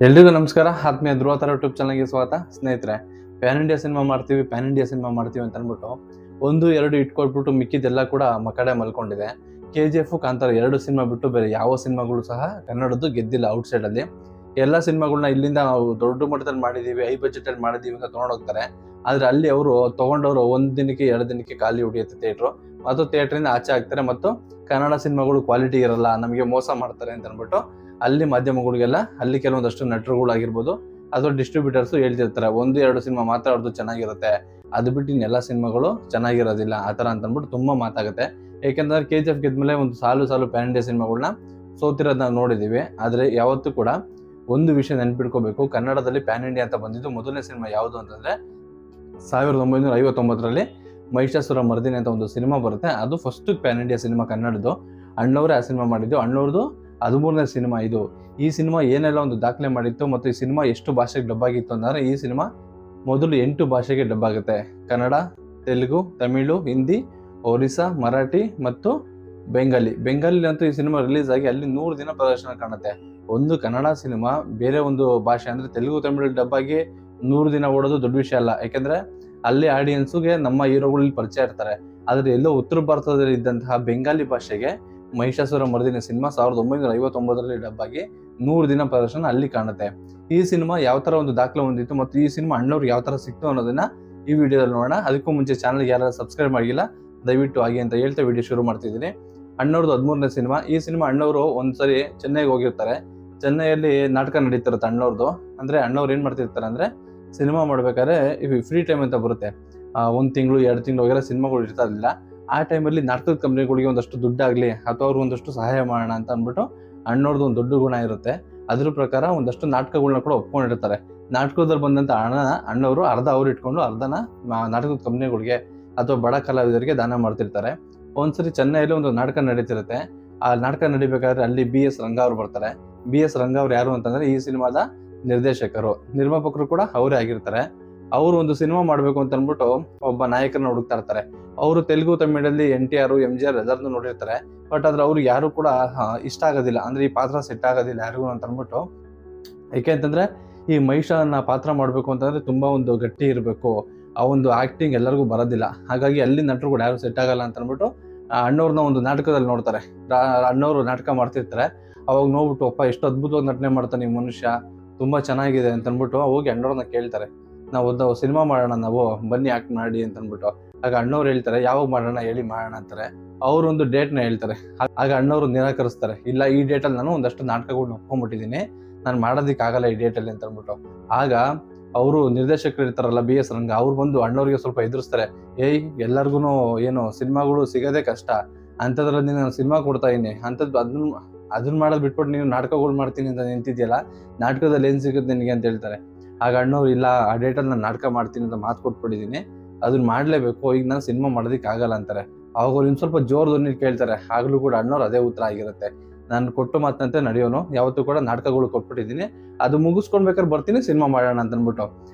ಎಲ್ರಿಗೂ ನಮಸ್ಕಾರ. ಆತ್ಮೀಯ ಧ್ರುವ ಯೂಟ್ಯೂಬ್ ಚಾನಲ್ಗೆ ಸ್ವಾಗತ. ಸ್ನೇಹಿತರೆ, ಪ್ಯಾನ್ ಇಂಡಿಯಾ ಸಿನಿಮಾ ಮಾಡ್ತೀವಿ ಅಂತ ಅಂದ್ಬಿಟ್ಟು 1-2 ಇಟ್ಕೊಟ್ಬಿಟ್ಟು ಮಿಕ್ಕಿದೆಲ್ಲ ಕೂಡ ಕಡೆ ಮಲ್ಕೊಂಡಿದೆ. KGF, ಕಾಂತಾರ 2 ಸಿನಿಮಾ ಬಿಟ್ಟು ಬೇರೆ ಯಾವ ಸಿನಿಮಾಗಳು ಸಹ ಕನ್ನಡದ್ದು ಗೆದ್ದಿಲ್ಲ ಔಟ್ಸೈಡ್ ಅಲ್ಲಿ. ಎಲ್ಲ ಸಿನಿಮಾಗಳನ್ನ ಇಲ್ಲಿಂದ ನಾವು ದೊಡ್ಡ ಮಟ್ಟದಲ್ಲಿ ಮಾಡಿದೀವಿ, ಹೈ ಬಜೆಟ್ ಅಲ್ಲಿ ಮಾಡಿದೀವಿ ಅಂತ ತೊಗೊಂಡೋಗ್ತಾರೆ. ಆದ್ರೆ ಅಲ್ಲಿ ಅವರು ತಗೊಂಡವರು 1 ದಿನಕ್ಕೆ 2 ದಿನಕ್ಕೆ ಖಾಲಿ ಹೊಡಿಯುತ್ತೆ ಥಿಯೇಟ್ರು, ಮತ್ತು ಥಿಯೇಟ್ರಿಂದ ಆಚೆ ಹಾಕ್ತಾರೆ. ಮತ್ತು ಕನ್ನಡ ಸಿನಿಮಾಗಳು ಕ್ವಾಲಿಟಿ ಇರಲ್ಲ, ನಮಗೆ ಮೋಸ ಮಾಡ್ತಾರೆ ಅಂತ ಅಂದ್ಬಿಟ್ಟು ಅಲ್ಲಿ ಮಾಧ್ಯಮಗಳಿಗೆಲ್ಲ, ಅಲ್ಲಿ ಕೆಲವೊಂದಷ್ಟು ನಟರುಗಳಾಗಿರ್ಬೋದು ಅಥವಾ ಡಿಸ್ಟ್ರಿಬ್ಯೂಟರ್ಸ್ ಹೇಳ್ತಿರ್ತಾರೆ 1-2 ಸಿನಿಮಾ ಮಾತ್ರ ಅವ್ರದ್ದು ಚೆನ್ನಾಗಿರುತ್ತೆ, ಅದು ಬಿಟ್ಟು ಇನ್ನೆಲ್ಲ ಸಿನಿಮಾಗಳು ಚೆನ್ನಾಗಿರೋದಿಲ್ಲ ಆ ಥರ ಅಂತ ಅಂದ್ಬಿಟ್ಟು ತುಂಬಾ ಮಾತಾಗುತ್ತೆ. ಯಾಕೆಂದ್ರೆ KGF ಗೆದ್ಮೇಲೆ ಒಂದು ಸಾಲು ಪ್ಯಾನ್ ಇಂಡಿಯಾ ಸಿನಿಮಾಗಳನ್ನ ಸೋತಿರೋದು ನಾವು ನೋಡಿದೀವಿ. ಆದ್ರೆ ಯಾವತ್ತೂ ಕೂಡ ಒಂದು ವಿಷಯ ನೆನ್ಪಿಟ್ಕೋಬೇಕು, ಕನ್ನಡದಲ್ಲಿ ಪ್ಯಾನ್ ಇಂಡಿಯಾ ಅಂತ ಬಂದಿದ್ದು ಮೊದಲನೇ ಸಿನಿಮಾ ಯಾವುದು ಅಂತಂದ್ರೆ 1959ರಲ್ಲಿ ಮಹಿಷಾಸುರ ಮರ್ದಿನಿ ಅಂತ ಒಂದು ಸಿನಿಮಾ ಬರುತ್ತೆ. ಅದು ಫಸ್ಟ್ ಪ್ಯಾನ್ ಇಂಡಿಯಾ ಸಿನಿಮಾ ಕನ್ನಡದ್ದು. ಅಣ್ಣವರೇ ಆ ಸಿನಿಮಾ ಮಾಡಿದ್ದು. ಅಣ್ಣವ್ರದ್ದು 13ನೇ ಸಿನಿಮಾ ಇದು. ಈ ಸಿನಿಮಾ ಏನೆಲ್ಲ ಒಂದು ದಾಖಲೆ ಮಾಡಿತ್ತು ಮತ್ತು ಈ ಸಿನಿಮಾ ಎಷ್ಟು ಭಾಷೆಗೆ ಡಬ್ ಆಗಿತ್ತು ಅಂತಂದ್ರೆ, ಈ ಸಿನಿಮಾ ಮೊದಲು 8 ಭಾಷೆಗೆ ಡಬ್ ಆಗುತ್ತೆ. ಕನ್ನಡ, ತೆಲುಗು, ತಮಿಳು, ಹಿಂದಿ, ಒರಿಸ್ಸಾ, ಮರಾಠಿ ಮತ್ತು ಬೆಂಗಾಲಿ ಅಂತೂ ಈ ಸಿನಿಮಾ ರಿಲೀಸ್ ಆಗಿ ಅಲ್ಲಿ 100 ದಿನ ಪ್ರದರ್ಶನ ಕಾಣುತ್ತೆ. ಒಂದು ಕನ್ನಡ ಸಿನಿಮಾ ಬೇರೆ ಒಂದು ಭಾಷೆ ಅಂದ್ರೆ ತೆಲುಗು, ತಮಿಳು ಡಬ್ ಆಗಿ 100 ದಿನ ಓಡೋದು ದೊಡ್ಡ ವಿಷಯ ಅಲ್ಲ. ಯಾಕೆಂದ್ರೆ ಅಲ್ಲಿ ಆಡಿಯನ್ಸ್ಗೆ ನಮ್ಮ ಹೀರೋಗಳಲ್ಲಿ ಪರಿಚಯ ಇರ್ತಾರೆ. ಆದ್ರೆ ಎಲ್ಲೋ ಉತ್ತರ ಭಾರತದಲ್ಲಿ ಇದ್ದಂತಹ ಬೆಂಗಾಲಿ ಭಾಷೆಗೆ ಮಹಿಷಾಸುರ ಮರ್ದಿನಿ ಸಿನಿಮಾ 1959ರಲ್ಲಿ ಡಬ್ ಆಗಿ 100 ದಿನ ಪ್ರದರ್ಶನ ಅಲ್ಲಿ ಕಾಣುತ್ತೆ. ಈ ಸಿನಿಮಾ ಯಾವ ತರ ಒಂದು ದಾಖಲೆ ಹೊಂದಿತ್ತು ಮತ್ತು ಈ ಸಿನಿಮಾ ಅಣ್ಣವ್ರಿಗೆ ಯಾವ ತರ ಸಿಕ್ತು ಅನ್ನೋದನ್ನ ಈ ವಿಡಿಯೋದಲ್ಲಿ ನೋಡೋಣ. ಅದಕ್ಕೂ ಮುಂಚೆ ಚಾನಲ್ಗೆ ಯಾರು ಸಬ್ಸ್ಕ್ರೈಬ್ ಆಗಿಲ್ಲ ದಯವಿಟ್ಟು ಆಗಿ ಅಂತ ಹೇಳ್ತಾ ವಿಡಿಯೋ ಶುರು ಮಾಡ್ತಿದ್ದೀನಿ. ಅಣ್ಣವ್ರದ್ದು 13ನೇ ಸಿನಿಮಾ. ಈ ಸಿನಿಮಾ ಅಣ್ಣವರು ಒಂದ್ಸರಿ ಚೆನ್ನೈಗೆ ಹೋಗಿರ್ತಾರೆ. ಚೆನ್ನೈಯಲ್ಲಿ ನಾಟಕ ನಡೀತಿರುತ್ತೆ ಅಣ್ಣವ್ರದ್ದು. ಅಂದ್ರೆ ಅಣ್ಣವ್ರು ಏನ್ ಮಾಡ್ತಿರ್ತಾರೆ ಅಂದ್ರೆ, ಸಿನಿಮಾ ಮಾಡ್ಬೇಕಾದ್ರೆ ಫ್ರೀ ಟೈಮ್ ಅಂತ ಬರುತ್ತೆ, 1 ತಿಂಗಳು 2 ತಿಂಗಳು ಹೋಗಿರೋ ಸಿನಿಮಾಗಳು ಇರ್ತಾ ಇರಲಿಲ್ಲ. ಆ ಟೈಮಲ್ಲಿ ನಾಟಕದ ಕಂಪ್ನಿಗಳಿಗೆ ಒಂದಷ್ಟು ದುಡ್ಡಾಗ್ಲಿ ಅಥವಾ ಅವ್ರಿಗೆ ಒಂದಷ್ಟು ಸಹಾಯ ಮಾಡೋಣ ಅಂತ ಅಂದ್ಬಿಟ್ಟು ಅಣ್ಣವ್ರದ್ದು ಒಂದು ದೊಡ್ಡ ಗುಣ ಇರುತ್ತೆ. ಅದ್ರ ಪ್ರಕಾರ ಒಂದಷ್ಟು ನಾಟಕಗಳನ್ನ ಕೂಡ ಒಪ್ಕೊಂಡಿರ್ತಾರೆ. ನಾಟಕದಲ್ಲಿ ಬಂದಂತ ಹಣನ ಅಣ್ಣವರು ಅರ್ಧ ಅವ್ರು ಇಟ್ಕೊಂಡು ಅರ್ಧನ ನಾಟಕದ ಕಂಪ್ನಿಗಳಿಗೆ ಅಥವಾ ಬಡ ಕಲಾವಿದರಿಗೆ ದಾನ ಮಾಡ್ತಿರ್ತಾರೆ. ಒಂದ್ಸರಿ ಚೆನ್ನೈಯಲ್ಲಿ ಒಂದು ನಾಟಕ ನಡೀತಿರುತ್ತೆ. ಆ ನಾಟಕ ನಡಿಬೇಕಾದ್ರೆ ಅಲ್ಲಿ BS ರಂಗ ಅವ್ರು ಬರ್ತಾರೆ. BS ರಂಗ ಅವ್ರು ಯಾರು ಅಂತಂದ್ರೆ ಈ ಸಿನಿಮಾದ ನಿರ್ದೇಶಕರು, ನಿರ್ಮಾಪಕರು ಕೂಡ ಅವರೇ ಆಗಿರ್ತಾರೆ. ಅವರು ಒಂದು ಸಿನಿಮಾ ಮಾಡ್ಬೇಕು ಅಂತ ಅಂದ್ಬಿಟ್ಟು ಒಬ್ಬ ನಾಯಕರನ್ನ ಹುಡುಕ್ತಾ ಇರ್ತಾರೆ. ಅವರು ತೆಲುಗು, ತಮಿಳಲ್ಲಿ NTR, MGR ಎಲ್ಲರನ್ನೂ ನೋಡಿರ್ತಾರೆ. ಬಟ್ ಆದ್ರೆ ಅವ್ರಿಗೆ ಯಾರು ಕೂಡ ಇಷ್ಟ ಆಗೋದಿಲ್ಲ, ಅಂದ್ರೆ ಈ ಪಾತ್ರ ಸೆಟ್ ಆಗೋದಿಲ್ಲ ಯಾರಿಗೂ ಅಂತ ಅಂದ್ಬಿಟ್ಟು. ಯಾಕೆ ಅಂತಂದ್ರೆ ಈ ಮಹಿಷನ ಪಾತ್ರ ಮಾಡ್ಬೇಕು ಅಂತಂದ್ರೆ ತುಂಬಾ ಒಂದು ಗಟ್ಟಿ ಇರಬೇಕು, ಆ ಒಂದು ಆಕ್ಟಿಂಗ್ ಎಲ್ಲರಿಗೂ ಬರೋದಿಲ್ಲ. ಹಾಗಾಗಿ ಅಲ್ಲಿ ನಟರು ಕೂಡ ಯಾರು ಸೆಟ್ ಆಗಲ್ಲ ಅಂತ ಅಂದ್ಬಿಟ್ಟು ಅಣ್ಣವ್ರನ್ನ ಒಂದು ನಾಟಕದಲ್ಲಿ ನೋಡ್ತಾರೆ. ಅಣ್ಣವ್ರು ನಾಟಕ ಮಾಡ್ತಿರ್ತಾರೆ. ಅವಾಗ ನೋಡ್ಬಿಟ್ಟು ಅಪ್ಪ ಎಷ್ಟು ಅದ್ಭುತವಾಗಿ ನಟನೆ ಮಾಡ್ತಾನೆ ಈ ಮನುಷ್ಯ, ತುಂಬಾ ಚೆನ್ನಾಗಿದೆ ಅಂತ ಅಂದ್ಬಿಟ್ಟು ಹೋಗಿ ಅಣ್ಣವ್ರನ್ನ ಕೇಳ್ತಾರೆ, ನಾವು ಒಂದು ಸಿನಿಮಾ ಮಾಡೋಣ, ನಾವು ಬನ್ನಿ ಆಕ್ಟ್ ಮಾಡಿ ಅಂತ ಅಂದ್ಬಿಟ್ಟು. ಆಗ ಅಣ್ಣವ್ರು ಹೇಳ್ತಾರೆ ಯಾವಾಗ ಮಾಡೋಣ ಹೇಳಿ, ಮಾಡೋಣ ಅಂತಾರೆ. ಅವ್ರು ಒಂದು ಡೇಟ್ನ ಹೇಳ್ತಾರೆ. ಆಗ ಅಣ್ಣವ್ರು ನಿರಾಕರಿಸ್ತಾರೆ, ಇಲ್ಲ ಈ ಡೇಟಲ್ಲಿ ನಾನು ಒಂದಷ್ಟು ನಾಟಕಗಳನ್ನ ಒಪ್ಕೊಂಡ್ಬಿಟ್ಟಿದ್ದೀನಿ, ನಾನು ಮಾಡೋದಕ್ಕೆ ಆಗಲ್ಲ ಈ ಡೇಟಲ್ಲಿ ಅಂತ ಅಂದ್ಬಿಟ್ಟು. ಆಗ ಅವರು ನಿರ್ದೇಶಕರು ಇರ್ತಾರಲ್ಲ BS ರಂಗ, ಅವ್ರು ಬಂದು ಅಣ್ಣವ್ರಿಗೆ ಸ್ವಲ್ಪ ಎದುರಿಸ್ತಾರೆ. ಎಲ್ಲರಿಗೂ ಏನು ಸಿನಿಮಾಗಳು ಸಿಗೋದೇ ಕಷ್ಟ, ಅಂಥದ್ರಲ್ಲಿ ನಾನು ಸಿನಿಮಾ ಕೊಡ್ತಾ ಇದೀನಿ, ಅಂಥದ್ದು ಅದನ್ನ ಮಾಡೋದು ಬಿಟ್ಬಿಟ್ಟು ನೀನು ನಾಟಕಗಳು ಮಾಡ್ತೀನಿ ಅಂತ ನಿಂತಿದ್ಯಲ್ಲ, ನಾಟಕದಲ್ಲಿ ಏನ್ ಸಿಗುತ್ತೆ ನಿನಗೆ ಅಂತ ಹೇಳ್ತಾರೆ. ಆಗ ಅಣ್ಣವ್ರು ಇಲ್ಲ, ಆ ಡೇಟಲ್ಲಿ ನಾನು ನಾಟಕ ಮಾಡ್ತೀನಿ ಅಂತ ಮಾತು ಕೊಟ್ಬಿಟ್ಟಿದ್ದೀನಿ, ಅದನ್ನ ಮಾಡ್ಲೇಬೇಕು, ಈಗ ನಾನು ಸಿನಿಮಾ ಮಾಡೋದಕ್ಕೆ ಆಗಲ್ಲ ಅಂತಾರೆ. ಅವಾಗ ಅವ್ರು ಇನ್ನು ಸ್ವಲ್ಪ ಜೋರ್ ಧ್ವನಿ ಕೇಳ್ತಾರೆ. ಆಗ್ಲೂ ಕೂಡ ಅಣ್ಣವ್ರು ಅದೇ ಉತ್ತರ ಆಗಿರುತ್ತೆ, ನಾನು ಕೊಟ್ಟು ಮಾತಂತೆ ನಡೆಯೋನು, ಯಾವತ್ತೂ ಕೂಡ ನಾಟಕಗಳು ಕೊಟ್ಬಿಟ್ಟಿದ್ದೀನಿ, ಅದು ಮುಗಿಸ್ಕೊಂಡ್ಬೇಕಾದ್ರೆ ಬರ್ತೀನಿ ಸಿನಿಮಾ ಮಾಡೋಣ ಅಂತ ಅಂದ್ಬಿಟ್ಟು.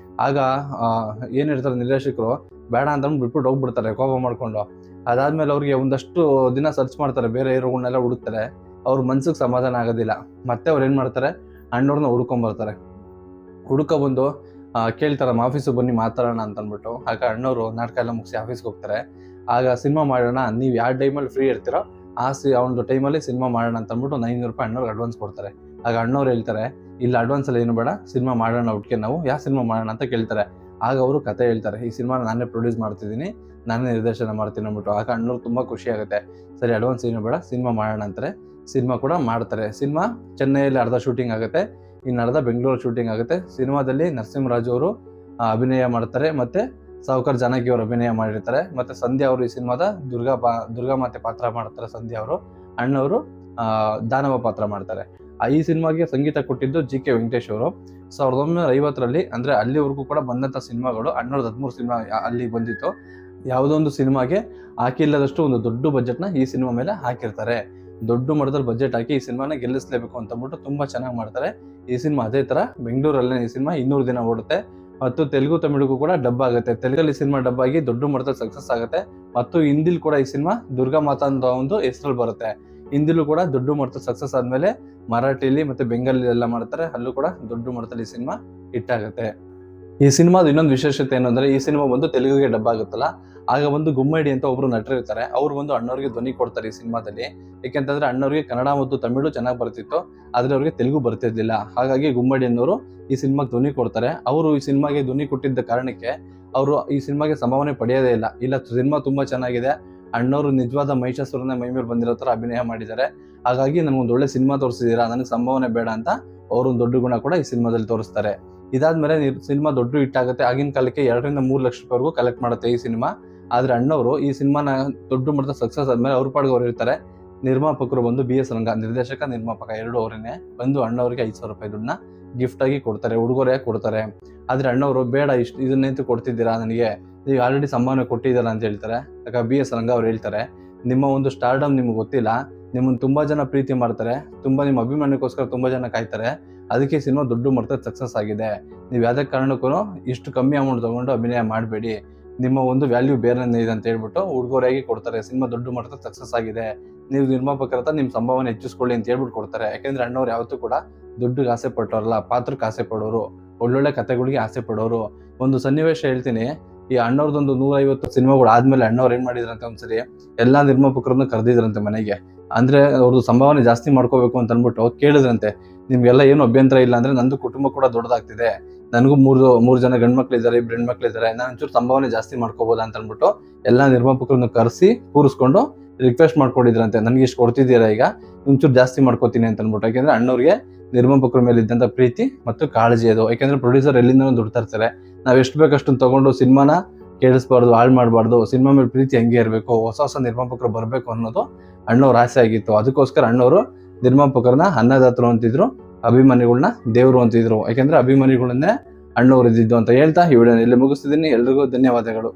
ಆಗ ಏನಿರ್ತಾರೆ ನಿರ್ದೇಶಕರು, ಬೇಡ ಅಂತ ಬಿಟ್ಬಿಟ್ಟು ಹೋಗ್ಬಿಡ್ತಾರೆ ಕೋಪ ಮಾಡ್ಕೊಂಡು. ಅದಾದ್ಮೇಲೆ ಅವ್ರಿಗೆ ಒಂದಷ್ಟು ದಿನ ಸರ್ಚ್ ಮಾಡ್ತಾರೆ, ಬೇರೆ ಹೀರೋಗಳನ್ನೆಲ್ಲ ಹುಡುಕ್ತಾರೆ. ಅವ್ರ ಮನ್ಸಿಗೆ ಸಮಾಧಾನ ಆಗೋದಿಲ್ಲ. ಮತ್ತೆ ಅವ್ರು ಏನ್ ಮಾಡ್ತಾರೆ, ಅಣ್ಣವ್ರನ್ನ ಹುಡ್ಕೊಂಡ್ಬರ್ತಾರೆ. ಬಂದು ಕೇಳ್ತಾರೆ ನಮ್ಮ ಆಫೀಸಿಗೆ ಬನ್ನಿ ಮಾತಾಡೋಣ ಅಂತ ಅಂದ್ಬಿಟ್ಟು. ಆಗ ಅಣ್ಣವರು ನಾಟಕ ಎಲ್ಲ ಮುಗಿಸಿ ಆಫೀಸ್ಗೆ ಹೋಗ್ತಾರೆ. ಆಗ ಸಿನಿಮಾ ಮಾಡೋಣ, ನೀವು ಯಾವ ಟೈಮಲ್ಲಿ ಫ್ರೀ ಇರ್ತೀರೋ ಆ ಒಂದು ಟೈಮಲ್ಲಿ ಸಿನಿಮಾ ಮಾಡೋಣ ಅಂತ ಅಂದ್ಬಿಟ್ಟು ₹900 ಅಣ್ಣವ್ರಿಗೆ ಅಡ್ವಾನ್ಸ್ ಕೊಡ್ತಾರೆ. ಆಗ ಅಣ್ಣವ್ರು ಹೇಳ್ತಾರೆ, ಇಲ್ಲ ಅಡ್ವಾನ್ಸ್ ಎಲ್ಲ ಏನು ಬೇಡ, ಸಿನಿಮಾ ಮಾಡೋಣ ಒಟ್ಟಿಗೆ, ನಾವು ಯಾವ ಸಿನಿಮಾ ಮಾಡೋಣ ಅಂತ ಕೇಳ್ತಾರೆ. ಆಗ ಅವರು ಕತೆ ಹೇಳ್ತಾರೆ, ಈ ಸಿನಿಮಾ ನಾನೇ ಪ್ರೊಡ್ಯೂಸ್ ಮಾಡ್ತಿದ್ದೀನಿ, ನಾನೇ ನಿರ್ದೇಶನ ಮಾಡ್ತೀನಿ ಅಂದ್ಬಿಟ್ಟು. ಆಗ ಅಣ್ಣವ್ರು ತುಂಬಾ ಖುಷಿ ಆಗುತ್ತೆ. ಸರಿ ಅಡ್ವಾನ್ಸ್ ಏನು ಬೇಡ, ಸಿನಿಮಾ ಮಾಡೋಣ ಅಂತಾರೆ. ಸಿನಿಮಾ ಕೂಡ ಮಾಡ್ತಾರೆ. ಸಿನಿಮಾ ಚೆನ್ನೈಯಲ್ಲಿ ಅರ್ಧ ಶೂಟಿಂಗ್ ಆಗುತ್ತೆ, ಇನ್ನು ಅರ್ಧ ಬೆಂಗಳೂರು ಶೂಟಿಂಗ್ ಆಗುತ್ತೆ. ಸಿನಿಮಾದಲ್ಲಿ ನರಸಿಂಹರಾಜು ಅವರು ಅಭಿನಯ ಮಾಡ್ತಾರೆ, ಮತ್ತೆ ಸಾವುಕಾರ್ ಜಾನಕಿ ಅವರು ಅಭಿನಯ ಮಾಡಿರ್ತಾರೆ, ಮತ್ತೆ ಸಂಧ್ಯಾ ಅವರು ಈ ಸಿನಿಮಾದ ದುರ್ಗಾಮಾತೆ ಪಾತ್ರ ಮಾಡ್ತಾರೆ. ಸಂಧ್ಯಾ ಅವರು, ಅಣ್ಣವರು ದಾನವ ಪಾತ್ರ ಮಾಡ್ತಾರೆ. ಈ ಸಿನಿಮಾಗೆ ಸಂಗೀತ ಕೊಟ್ಟಿದ್ದು GK ವೆಂಕಟೇಶ್ ಅವರು. 1950ರಲ್ಲಿ, ಅಂದ್ರೆ ಅಲ್ಲಿವರೆಗೂ ಕೂಡ ಬಂದಂತ ಸಿನಿಮಾಗಳು, ಅಣ್ಣವ್ರದ್ದು 13 ಸಿನಿಮಾ ಅಲ್ಲಿ ಬಂದಿತ್ತು. ಯಾವುದೋ ಒಂದು ಸಿನಿಮಾಗೆ ಹಾಕಿಲ್ಲದಷ್ಟು ಒಂದು ದೊಡ್ಡ ಬಜೆಟ್ನ ಈ ಸಿನಿಮಾ ಮೇಲೆ ಹಾಕಿರ್ತಾರೆ. ದೊಡ್ಡ ಮಟ್ಟದಲ್ಲಿ ಬಜೆಟ್ ಹಾಕಿ ಈ ಸಿನಿಮಾನ ಗೆಲ್ಲಿಸಲೇಬೇಕು ಅಂತ ಅಂದ್ಬಿಟ್ಟು ತುಂಬಾ ಚೆನ್ನಾಗಿ ಮಾಡ್ತಾರೆ. ಈ ಸಿನಿಮಾ ಅದೇ ತರ ಬೆಂಗಳೂರಲ್ಲೇ ಈ ಸಿನಿಮಾ 200 ದಿನ ಓಡುತ್ತೆ ಮತ್ತು ತೆಲುಗು ತಮಿಳಿಗೂ ಕೂಡ ಡಬ್ ಆಗುತ್ತೆ. ತೆಲುಗಲ್ಲಿ ಸಿನಿಮಾ ಡಬ್ ಆಗಿ ದೊಡ್ಡ ಮಟ್ಟದಲ್ಲಿ ಸಕ್ಸಸ್ ಆಗುತ್ತೆ ಮತ್ತು ಹಿಂದಿಲ್ ಕೂಡ ಈ ಸಿನಿಮಾ ದುರ್ಗಾ ಮಾತಾ ಅಂತ ಒಂದು ಹೆಸರಲ್ಲಿ ಬರುತ್ತೆ. ಹಿಂದಿಲೂ ಕೂಡ ದೊಡ್ಡ ಮಟ್ಟದ ಸಕ್ಸಸ್ ಆದ್ಮೇಲೆ ಮರಾಠಿಲಿ ಮತ್ತೆ ಬೆಂಗಾಲಿ ಎಲ್ಲ ಮಾಡ್ತಾರೆ, ಅಲ್ಲೂ ಕೂಡ ದೊಡ್ಡ ಮಟ್ಟದಲ್ಲಿ ಈ ಸಿನಿಮಾ ಹಿಟ್ ಆಗುತ್ತೆ. ಈ ಸಿನಿಮಾದ ಇನ್ನೊಂದು ವಿಶೇಷತೆ ಏನಂದ್ರೆ ಈ ಸಿನಿಮಾ ಬಂದು ತೆಲುಗುಗೆ ಡಬ್ ಆಗುತ್ತಲ್ಲ, ಆಗ ಒಂದು ಗುಮ್ಮಡಿ ಅಂತ ಒಬ್ರು ನಟರು ಇರ್ತಾರೆ, ಅವ್ರು ಬಂದು ಅಣ್ಣವ್ರಿಗೆ ಧ್ವನಿ ಕೊಡ್ತಾರೆ ಈ ಸಿನಿಮಾದಲ್ಲಿ. ಯಾಕೆಂತಂದ್ರೆ ಅಣ್ಣವ್ರಿಗೆ ಕನ್ನಡ ಮತ್ತು ತಮಿಳು ಚೆನ್ನಾಗಿ ಬರ್ತಿತ್ತು, ಆದ್ರೆ ಅವ್ರಿಗೆ ತೆಲುಗು ಬರ್ತಿರ್ಲಿಲ್ಲ. ಹಾಗಾಗಿ ಗುಮ್ಮಡಿ ಅನ್ನೋರು ಈ ಸಿನಿಮಾಗೆ ಧ್ವನಿ ಕೊಡ್ತಾರೆ. ಅವರು ಈ ಸಿನಿಮಾಗೆ ಧ್ವನಿ ಕೊಟ್ಟಿದ್ದ ಕಾರಣಕ್ಕೆ ಅವರು ಈ ಸಿನಿಮಾಗೆ ಸಂಭಾವನೆ ಪಡೆಯೋದೇ ಇಲ್ಲ ಸಿನಿಮಾ ತುಂಬಾ ಚೆನ್ನಾಗಿದೆ, ಅಣ್ಣವರು ನಿಜವಾದ ಮಹಿಷಾಸುರನ ಮೈ ಮೇಲೆ ಬಂದಿರೋ ತರ ಅಭಿನಯ ಮಾಡಿದ್ದಾರೆ, ಹಾಗಾಗಿ ನನಗೊಂದು ಒಳ್ಳೆ ಸಿನಿಮಾ ತೋರಿಸಿದೀರಾ, ನನಗೆ ಸಂಭಾವನೆ ಬೇಡ ಅಂತ ಅವ್ರೊಂದು ದೊಡ್ಡ ಗುಣ ಕೂಡ ಈ ಸಿನಿಮಾದಲ್ಲಿ ತೋರಿಸ್ತಾರೆ. ಇದಾದ್ಮೇಲೆ ಸಿನಿಮಾ ದೊಡ್ಡ ಹಿಟ್ ಆಗುತ್ತೆ. ಆಗಿನ ಕಾಲಕ್ಕೆ 2-3 ಲಕ್ಷ ರೂಪಾಯಿವರೆಗೂ ಕಲೆಕ್ಟ್ ಮಾಡುತ್ತೆ ಈ ಸಿನಿಮಾ. ಆದ್ರೆ ಅಣ್ಣವರು ಈ ಸಿನಿಮಾನ ದೊಡ್ಡ ಮಟ್ಟದ ಸಕ್ಸಸ್ ಆದ್ಮೇಲೆ ಅವ್ರ ಪಾಡಿಗೆ ಅವ್ರು ಇರ್ತಾರೆ. ನಿರ್ಮಾಪಕರು ಬಂದು BS ರಂಗ, ನಿರ್ದೇಶಕ ನಿರ್ಮಾಪಕ 2 ಅವರೇನೆ ಬಂದು ಅಣ್ಣವ್ರಿಗೆ 5,000 ರೂಪಾಯಿ ದುಡ್ಡನ್ನ ಗಿಫ್ಟ್ ಆಗಿ ಕೊಡ್ತಾರೆ, ಉಡುಗೊರೆಯಾಗಿ ಕೊಡ್ತಾರೆ. ಆದ್ರೆ ಅಣ್ಣವರು ಬೇಡ, ಇದನ್ನೆಂತೂ ಕೊಡ್ತಿದ್ದೀರಾ, ನನಗೆ ಈಗ ಆಲ್ರೆಡಿ ಸಂಭಾವನೆ ಕೊಟ್ಟಿದ್ದೀರಾ ಅಂತ ಹೇಳ್ತಾರೆ. ಯಾಕೆ BS ರಂಗ ಅವ್ರು ಹೇಳ್ತಾರೆ, ನಿಮ್ಮ ಒಂದು ಸ್ಟಾರ್ಡಮ್ ನಿಮ್ಗೆ ಗೊತ್ತಿಲ್ಲ, ನಿಮ್ಮನ್ನು ತುಂಬಾ ಜನ ಪ್ರೀತಿ ಮಾಡ್ತಾರೆ, ತುಂಬಾ ನಿಮ್ಮ ಅಭಿಮಾನಕ್ಕೋಸ್ಕರ ತುಂಬಾ ಜನ ಕಾಯ್ತಾರೆ, ಅದಕ್ಕೆ ಸಿನಿಮಾ ದೊಡ್ಡ ಮಟ್ಟದ ಸಕ್ಸಸ್ ಆಗಿದೆ. ನೀವು ಯಾವುದೇ ಕಾರಣಕ್ಕೂ ಇಷ್ಟು ಕಮ್ಮಿ ಅಮೌಂಟ್ ತಗೊಂಡು ಅಭಿನಯ ಮಾಡಬೇಡಿ, ನಿಮ್ಮ ಒಂದು ವ್ಯಾಲ್ಯೂ ಬೇರೆನೇ ಇದೆ ಅಂತ ಹೇಳ್ಬಿಟ್ಟು ಉಡುಗೊರೆಯಾಗಿ ಕೊಡ್ತಾರೆ. ಸಿನಿಮಾ ದೊಡ್ಡ ಮಟ್ಟದ ಸಕ್ಸಸ್ ಆಗಿದೆ, ನೀವು ನಿರ್ಮಾಪಕರ ಹತ್ರ ನಿಮ್ಮ ಸಂಭಾವನೆ ಹೆಚ್ಚಿಸ್ಕೊಳ್ಳಿ ಅಂತ ಹೇಳ್ಬಿಟ್ಟು ಕೊಡ್ತಾರೆ. ಯಾಕೆಂದ್ರೆ ಅಣ್ಣವ್ರು ಯಾವತ್ತೂ ಕೂಡ ದುಡ್ಡಿಗೆ ಆಸೆ ಪಟ್ಟವ್ರಲ್ಲ, ಪಾತ್ರಕ್ಕೆ ಆಸೆ ಪಡೋರು, ಒಳ್ಳೊಳ್ಳೆ ಕಥೆಗಳಿಗೆ ಆಸೆ ಪಡೋರು. ಒಂದು ಸನ್ನಿವೇಶ ಹೇಳ್ತೀನಿ, ಈ ಅಣ್ಣವ್ರದೊಂದು 150 ಸಿನಿಮಾಗಳು ಆದ್ಮೇಲೆ ಅಣ್ಣವ್ರು ಏನ್ ಮಾಡಿದ್ರಂತೆ, ಒಂದ್ಸರಿ ಎಲ್ಲಾ ನಿರ್ಮಾಪಕರನ್ನು ಕರೆದಿದ್ರಂತೆ ಮನೆಗೆ. ಅಂದ್ರೆ ಅವ್ರದ್ದು ಸಂಭಾವನೆ ಜಾಸ್ತಿ ಮಾಡ್ಕೋಬೇಕು ಅಂತ ಅನ್ಬಿಟ್ಟು ಕೇಳಿದ್ರಂತೆ, ನಿಮ್ಗೆಲ್ಲ ಏನು ಅಭ್ಯಂತರ ಇಲ್ಲ ಅಂದ್ರೆ ನಂದು ಕುಟುಂಬ ಕೂಡ ದೊಡ್ಡದಾಗ್ತಿದೆ, ನನಗೂ ಮೂರು ಜನ ಗಂಡ್ ಮಕ್ಳು ಇದ್ದಾರೆ, 2 ಹೆಣ್ಮಕ್ಳು ಇದ್ದಾರೆ, ನಾನು ಒಂಚೂರು ಸಂಭಾವನೆ ಜಾಸ್ತಿ ಮಾಡ್ಕೋಬೋದಾ ಅಂತ ಅನ್ಬಿಟ್ಟು ಎಲ್ಲಾ ನಿರ್ಮಾಪಕರನ್ನು ಕರೆಸಿ ಕೂರಿಸ್ಕೊಂಡು ರಿಕ್ವೆಸ್ಟ್ ಮಾಡ್ಕೊಂಡಿದ್ರಂತೆ, ನನ್ಗೆ ಇಷ್ಟು ಕೊಡ್ತಿದ್ದೀರಾ, ಈಗ ಒಂಚೂರು ಜಾಸ್ತಿ ಮಾಡ್ಕೋತೀನಿ ಅಂತ ಅನ್ಬಿಟ್ಟು. ಯಾಕೆಂದ್ರೆ ಅಣ್ಣವ್ರಿಗೆ ನಿರ್ಮಾಪಕರ ಮೇಲೆ ಇದ್ದಂತ ಪ್ರೀತಿ ಮತ್ತು ಕಾಳಜಿ ಅದು. ಯಾಕೆಂದ್ರೆ ಪ್ರೊಡ್ಯೂಸರ್ ಎಲ್ಲಿಂದ ದುಡ್ಡು ತರ್ತಾರೆ, ನಾವ್ ಎಷ್ಟು ಬೇಕಷ್ಟು ತಗೊಂಡು ಸಿನಿಮಾನ ಕೇಳಿಸ್ಬಾರ್ದು, ಹಾಳು ಮಾಡಬಾರ್ದು, ಸಿನಿಮಾ ಮೇಲೆ ಪ್ರೀತಿ ಹೆಂಗೆ ಇರಬೇಕು, ಹೊಸ ನಿರ್ಮಾಪಕರು ಬರಬೇಕು ಅನ್ನೋದು ಅಣ್ಣವ್ರ ಆಸೆ ಆಗಿತ್ತು. ಅದಕ್ಕೋಸ್ಕರ ಅಣ್ಣವರು ನಿರ್ಮಾಪಕರನ್ನ ಅನ್ನದಾತರು ಅಂತಿದ್ರು, ಅಭಿಮಾನಿಗಳನ್ನ ದೇವರು ಅಂತಿದ್ರು. ಯಾಕೆಂದ್ರೆ ಅಭಿಮಾನಿಗಳನ್ನೇ ಅಣ್ಣವ್ರು ಇದ್ದಿದ್ದು ಅಂತ ಹೇಳ್ತಾ ಈ ವಿಡಿಯೋನ ಇಲ್ಲಿ ಮುಗಿಸ್ತಿದ್ದೀನಿ. ಎಲ್ರಿಗೂ ಧನ್ಯವಾದಗಳು.